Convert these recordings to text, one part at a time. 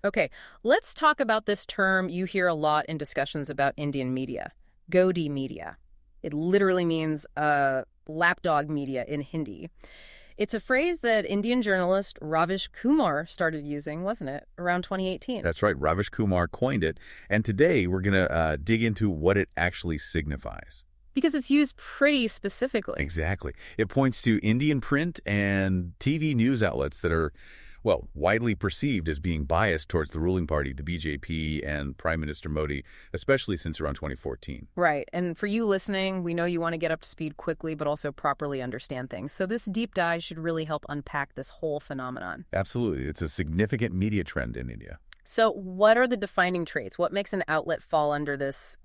Okay, let's talk about this term you hear a lot in discussions about Indian media, Godi media. It literally means lapdog media in Hindi. It's a phrase that Indian journalist Ravish Kumar started using, wasn't it, around 2018? That's right. Ravish Kumar coined it. And today we're going to dig into what it actually signifies. Because it's used pretty specifically. Exactly. It points to Indian print and TV news outlets that are, well, widely perceived as being biased towards the ruling party, the BJP, and Prime Minister Modi, especially since around 2014. Right. And for you listening, we know you want to get up to speed quickly, but also properly understand things. So this deep dive should really help unpack this whole phenomenon. Absolutely. It's a significant media trend in India. So what are the defining traits? What makes an outlet fall under this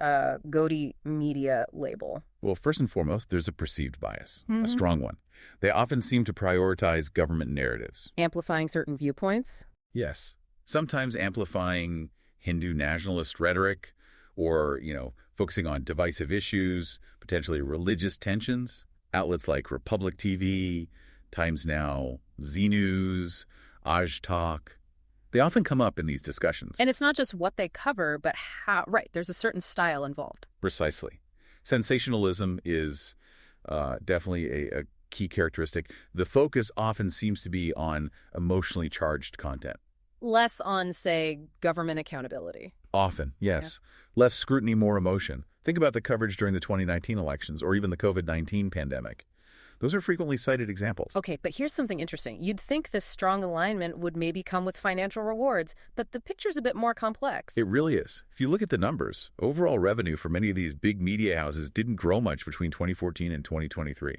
Godi media label? Well, first and foremost, there's a perceived bias, a strong one. They often seem to prioritize government narratives. Amplifying certain viewpoints? Yes. Sometimes amplifying Hindu nationalist rhetoric or, focusing on divisive issues, potentially religious tensions. Outlets like Republic TV, Times Now, Z News, Aaj Talk, they often come up in these discussions. And it's not just what they cover, but how. Right, there's a certain style involved. Precisely. Sensationalism is definitely a key characteristic. The focus often seems to be on emotionally charged content. Less on, say, government accountability. Often, yes. Yeah. Less scrutiny, more emotion. Think about the coverage during the 2019 elections or even the COVID-19 pandemic. Those are frequently cited examples. Okay, but here's something interesting. You'd think this strong alignment would maybe come with financial rewards, but the picture's a bit more complex. It really is. If you look at the numbers, overall revenue for many of these big media houses didn't grow much between 2014 and 2023.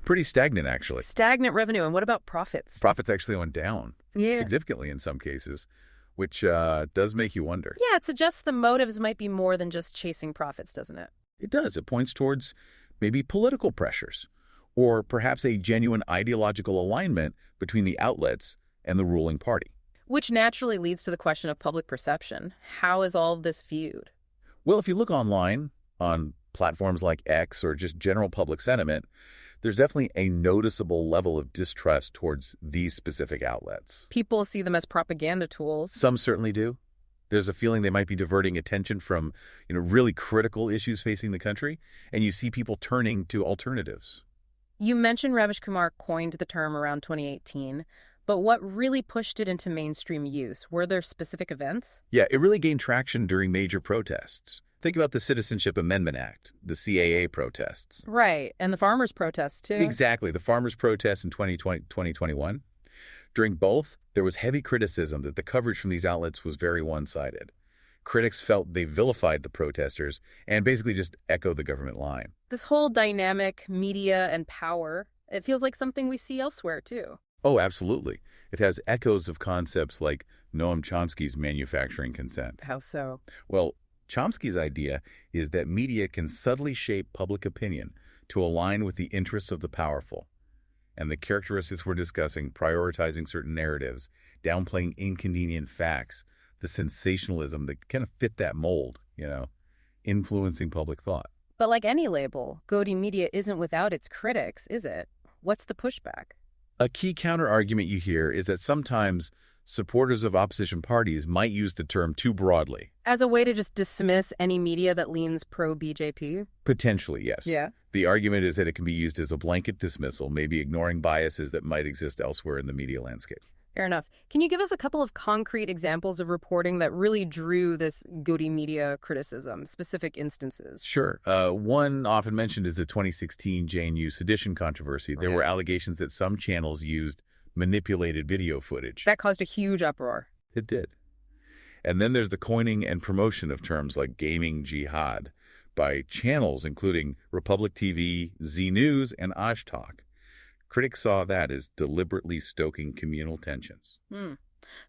Pretty stagnant, actually. Stagnant revenue. And what about profits? Profits actually went down significantly in some cases, which does make you wonder. Yeah, it suggests the motives might be more than just chasing profits, doesn't it? It does. It points towards maybe political pressures, or perhaps a genuine ideological alignment between the outlets and the ruling party. Which naturally leads to the question of public perception. How is all of this viewed? Well, if you look online, on platforms like X or just general public sentiment, there's definitely a noticeable level of distrust towards these specific outlets. People see them as propaganda tools. Some certainly do. There's a feeling they might be diverting attention from, really critical issues facing the country, and you see people turning to alternatives. You mentioned Ravish Kumar coined the term around 2018, but what really pushed it into mainstream use? Were there specific events? Yeah, it really gained traction during major protests. Think about the Citizenship Amendment Act, the CAA protests. Right, and the farmers' protests, too. Exactly, the farmers' protests in 2021. During both, there was heavy criticism that the coverage from these outlets was very one-sided. Critics felt they vilified the protesters and basically just echoed the government line. This whole dynamic, media and power, it feels like something we see elsewhere, too. Oh, absolutely. It has echoes of concepts like Noam Chomsky's manufacturing consent. How so? Well, Chomsky's idea is that media can subtly shape public opinion to align with the interests of the powerful. And the characteristics we're discussing, prioritizing certain narratives, downplaying inconvenient facts, the sensationalism that kind of fit that mold, influencing public thought. But like any label, Godi media isn't without its critics, is it? What's the pushback? A key counter-argument you hear is that sometimes supporters of opposition parties might use the term too broadly. As a way to just dismiss any media that leans pro-BJP? Potentially, yes. Yeah. The argument is that it can be used as a blanket dismissal, maybe ignoring biases that might exist elsewhere in the media landscape. Fair enough. Can you give us a couple of concrete examples of reporting that really drew this Godi media criticism, specific instances? Sure. One often mentioned is the 2016 JNU sedition controversy. There were allegations that some channels used manipulated video footage. That caused a huge uproar. It did. And then there's the coining and promotion of terms like gaming jihad by channels including Republic TV, Z News, and Aaj Talk. Critics saw that as deliberately stoking communal tensions.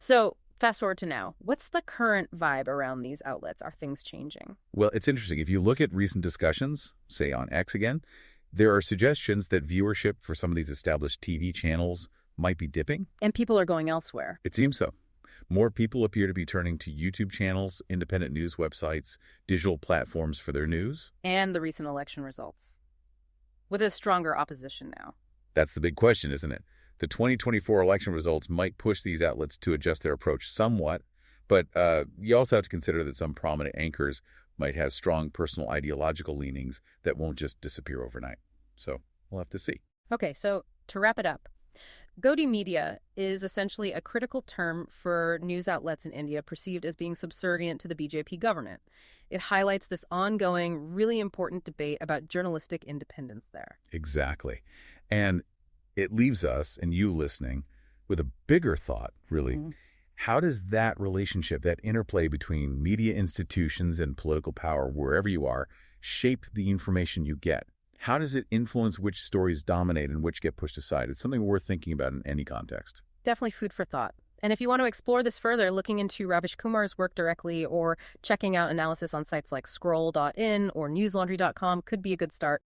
So, fast forward to now. What's the current vibe around these outlets? Are things changing? Well, it's interesting. If you look at recent discussions, say on X again, there are suggestions that viewership for some of these established TV channels might be dipping. And people are going elsewhere. It seems so. More people appear to be turning to YouTube channels, independent news websites, digital platforms for their news. And the recent election results. With a stronger opposition now. That's the big question, isn't it? The 2024 election results might push these outlets to adjust their approach somewhat, But you also have to consider that some prominent anchors might have strong personal ideological leanings that won't just disappear overnight. So we'll have to see. Okay, so to wrap it up, Godi media is essentially a critical term for news outlets in India perceived as being subservient to the BJP government. It highlights this ongoing, really important debate about journalistic independence there. Exactly. And it leaves us, and you listening, with a bigger thought, really. Mhm. How does that relationship, that interplay between media institutions and political power, wherever you are, shape the information you get? How does it influence which stories dominate and which get pushed aside? It's something worth thinking about in any context. Definitely food for thought. And if you want to explore this further, looking into Ravish Kumar's work directly or checking out analysis on sites like scroll.in or newslaundry.com could be a good start.